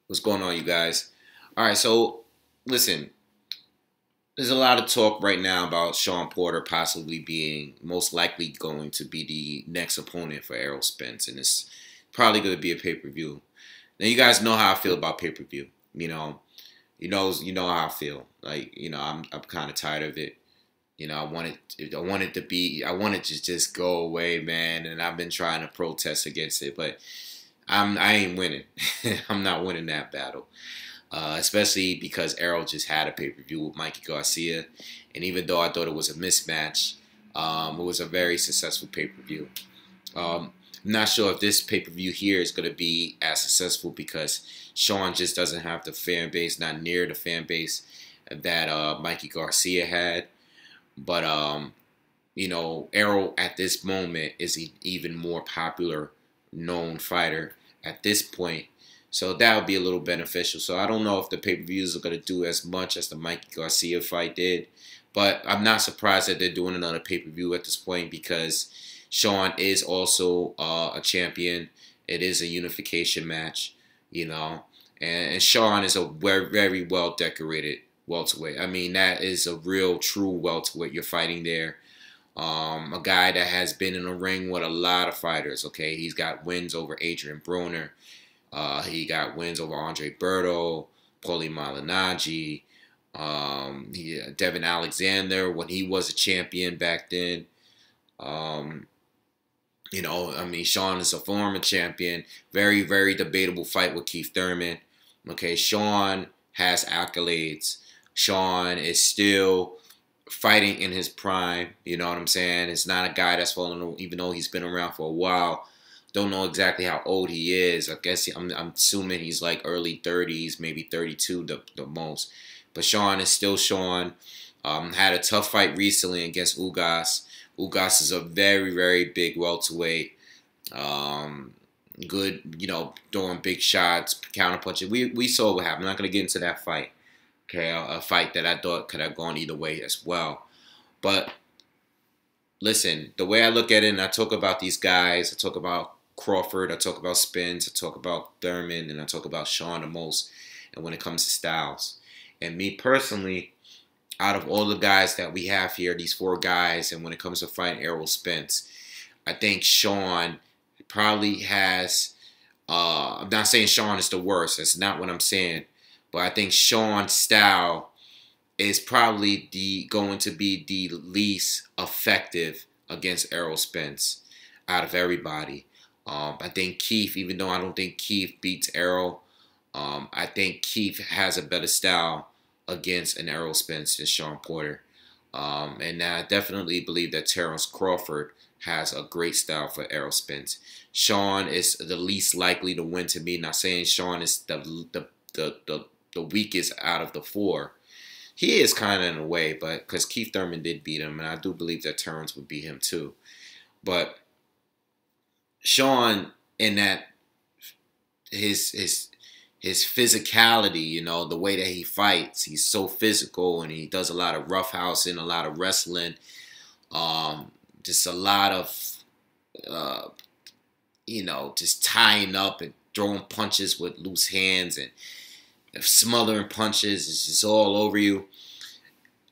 What's going on, you guys? All right, so listen, there's a lot of talk right now about Shawn Porter possibly being most likely going to be the next opponent for Errol Spence, and it's probably going to be a pay-per-view. Now, you guys know how I feel about pay-per-view. You know how I feel. Like, I'm kind of tired of it. I want it to just go away, man. And I've been trying to protest against it, but I ain't winning. I'm not winning that battle. Especially because Errol just had a pay-per-view with Mikey Garcia. And even though I thought it was a mismatch, it was a very successful pay-per-view. I'm not sure if this pay-per-view here is going to be as successful because Shawn just doesn't have the fan base, not near the fan base that Mikey Garcia had. But, Errol at this moment is an even more popular known fighter at this point. So that would be a little beneficial. So I don't know if the pay-per-views are going to do as much as the Mikey Garcia fight did. But I'm not surprised that they're doing another pay-per-view at this point because Shawn is also a champion. It is a unification match, And Shawn is a very, very well-decorated welterweight. I mean, that is a real, true welterweight you're fighting there. A guy that has been in the ring with a lot of fighters, okay? He's got wins over Adrian Broner. He got wins over Andre Berto, Paulie Malignaggi, Devin Alexander when he was a champion back then. Shawn is a former champion. Very, very debatable fight with Keith Thurman. Okay, Shawn has accolades. Shawn is still fighting in his prime. You know what I'm saying? It's not a guy that's fallen, even though he's been around for a while. Don't know exactly how old he is. I guess I'm assuming he's like early 30s, maybe 32 the most. But Shawn is still Shawn. Had a tough fight recently against Ugas. Ugas is a very, very big welterweight. Good, throwing big shots, counterpunching. We saw what happened. I'm not going to get into that fight. Okay, a fight that I thought could have gone either way as well. But listen, the way I look at it, and I talk about these guys, I talk about Crawford, I talk about Spence, I talk about Thurman, and I talk about Shawn the most, and when it comes to styles. And me personally, out of all the guys that we have here, these four guys, and when it comes to fighting Errol Spence, I think Shawn probably has, I'm not saying Shawn is the worst, that's not what I'm saying, but I think Shawn's style is probably going to be the least effective against Errol Spence out of everybody. I think Keith, even though I don't think Keith beats Errol, I think Keith has a better style against an Errol Spence than Shawn Porter. And I definitely believe that Terrence Crawford has a great style for Errol Spence. Shawn is the least likely to win to me. Not saying Shawn is the weakest out of the four. He is kind of in a way, but because Keith Thurman did beat him, and I do believe that Terrence would beat him too. But Shawn, in that his physicality, the way that he fights, he's so physical, and he does a lot of roughhousing, a lot of wrestling, just a lot of just tying up and throwing punches with loose hands and smothering punches. It's just all over you.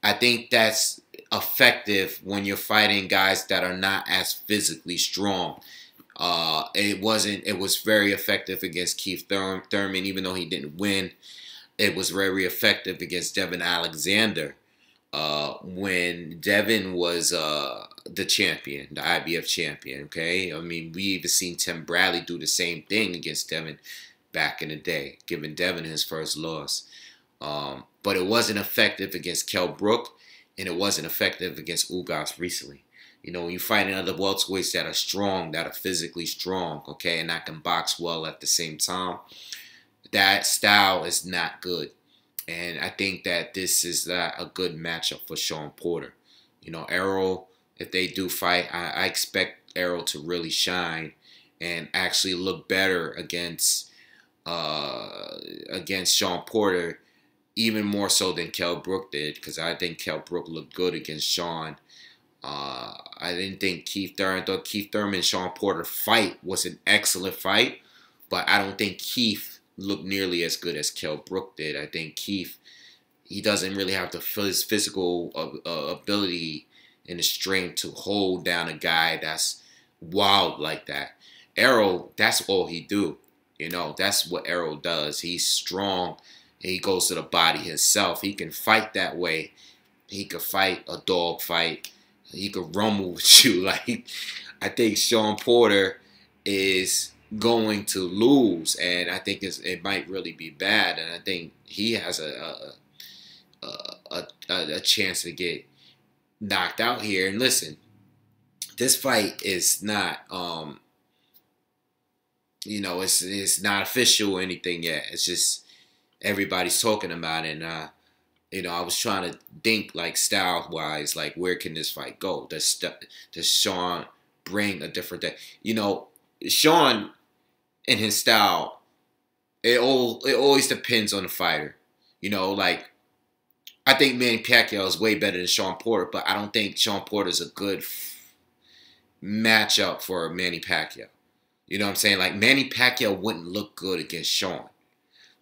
I think that's effective when you're fighting guys that are not as physically strong. It was very effective against Keith Thurman, even though he didn't win. It was very effective against Devin Alexander when Devin was the champion, the IBF champion, okay? I mean, we even seen Tim Bradley do the same thing against Devin back in the day, giving Devin his first loss. But it wasn't effective against Kell Brook, and it wasn't effective against Ugas recently. When you fighting other welterweights that are strong, that are physically strong, okay, and that can box well at the same time, that style is not good. And I think that this is not a good matchup for Shawn Porter. Errol, if they do fight, I expect Errol to really shine and actually look better against Shawn Porter, even more so than Kell Brook did, because I think Kell Brook looked good against Shawn. I didn't think Keith Thurman. I thought Keith Thurman and Shawn Porter fight was an excellent fight, but I don't think Keith look nearly as good as Kell Brook did. I think Keith, he doesn't really have the physical ability and the strength to hold down a guy that's wild like that. Errol, that's all he do. You know, that's what Errol does. He's strong. He goes to the body himself. He can fight that way. He could fight a dog fight. He could rumble with you. Like, I think Shawn Porter is going to lose, and I think it might really be bad. And I think he has a chance to get knocked out here. And listen, this fight is not you know, it's not official or anything yet. It's just everybody's talking about it. And you know, I was trying to think like style wise, like where can this fight go? Does Shawn bring a different day? You know, Shawn and his style, it always depends on the fighter. You know, like I think Manny Pacquiao is way better than Shawn Porter, but I don't think Shawn Porter is a good matchup for Manny Pacquiao. You know what I'm saying? Like, Manny Pacquiao wouldn't look good against Shawn.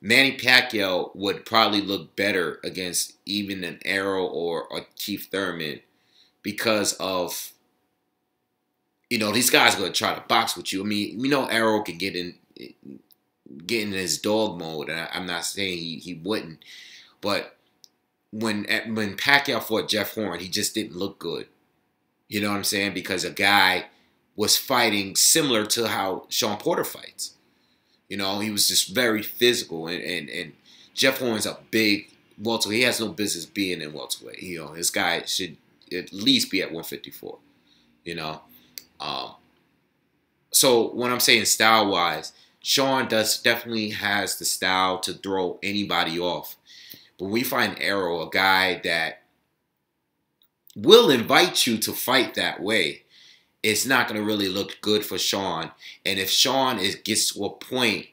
Manny Pacquiao would probably look better against even an Errol or a Keith Thurman because of, you know, these guys are going to try to box with you. I mean, you know, Errol can get in his dog mode, and I'm not saying he wouldn't. But when Pacquiao fought Jeff Horn, he just didn't look good. You know what I'm saying? Because a guy was fighting similar to how Shawn Porter fights. You know, he was just very physical, and Jeff Horn's a big welterweight. He has no business being in welterweight. You know, this guy should at least be at 154. You know, so when I'm saying style wise, Shawn definitely has the style to throw anybody off. But we find Errol, a guy that will invite you to fight that way, it's not going to really look good for Shawn. And if Shawn gets to a point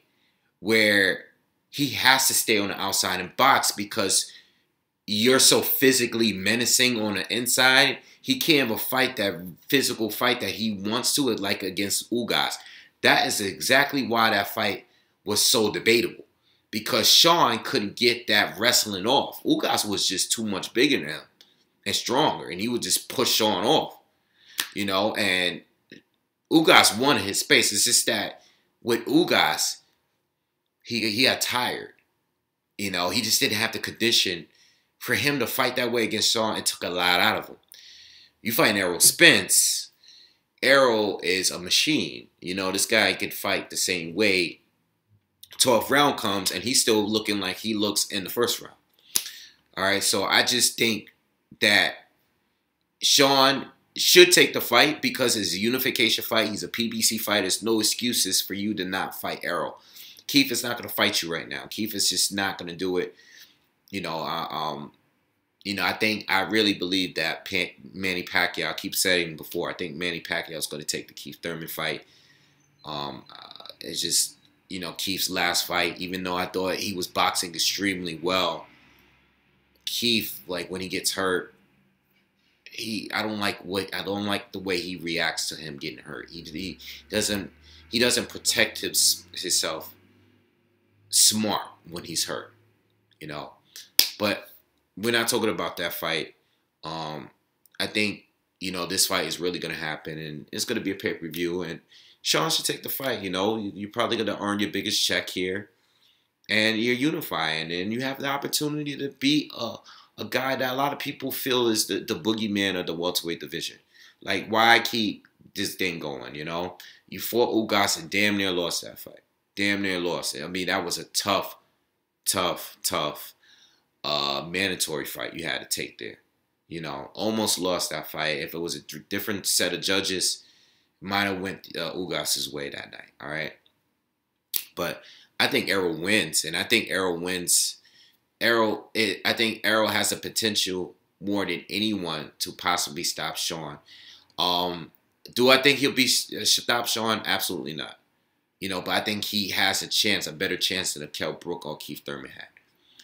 where he has to stay on the outside and box because you're so physically menacing on the inside, he can't have a fight, that physical fight that he wants to, like against Ugas. That is exactly why that fight was so debatable. Because Shawn couldn't get that wrestling off. Ugas was just too much bigger than him and stronger, and he would just push Shawn off. You know, and Ugas won his space. It's just that with Ugas, he got tired. You know, he just didn't have the condition for him to fight that way against Shawn. It took a lot out of him. You find Errol Spence. Errol is a machine. You know, this guy could fight the same way. 12th round comes, and he's still looking like he looks in the first round. All right, so I just think that Shawn should take the fight because it's a unification fight. He's a PBC fight. There's no excuses for you to not fight Errol. Keith is not going to fight you right now. Keith is just not going to do it. You know, I really believe that Manny Pacquiao, I keep saying before, I think Manny Pacquiao is going to take the Keith Thurman fight. It's just, you know, Keith's last fight, even though I thought he was boxing extremely well, Keith, like, when he gets hurt, I don't like the way he reacts to him getting hurt. He doesn't protect himself smart when he's hurt, you know. But we're not talking about that fight. I think, you know, this fight is really going to happen, and it's going to be a pay-per-view, and Shawn should take the fight. You know, you're probably going to earn your biggest check here, and you're unifying, and you have the opportunity to beat a guy that a lot of people feel is the boogeyman of the welterweight division. Like, why keep this thing going, you know? You fought Ugas and damn near lost that fight. Damn near lost it. I mean, that was a tough mandatory fight you had to take there. You know, almost lost that fight. If it was a different set of judges, might have went Ugas' way that night, all right? But I think Errol wins, and I think Errol wins. I think Errol has the potential more than anyone to possibly stop Shawn. Do I think he'll stop Shawn? Absolutely not. You know, but I think he has a better chance than a Kell Brook or Keith Thurman had.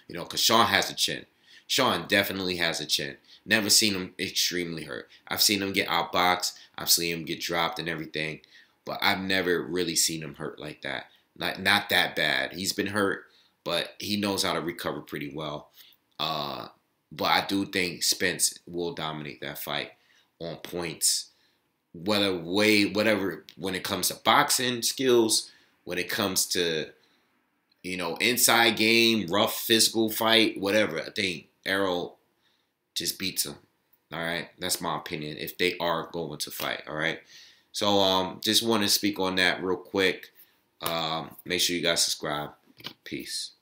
You know, because Shawn has a chin. Shawn definitely has a chin. Never seen him extremely hurt. I've seen him get outboxed. I've seen him get dropped and everything. But I've never really seen him hurt like that. not that bad. He's been hurt, but he knows how to recover pretty well. But I do think Spence will dominate that fight on points. Whatever, when it comes to boxing skills, when it comes to, inside game, rough physical fight, whatever, I think Errol just beats him. All right, that's my opinion. If they are going to fight, all right. So just want to speak on that real quick. Make sure you guys subscribe. Peace.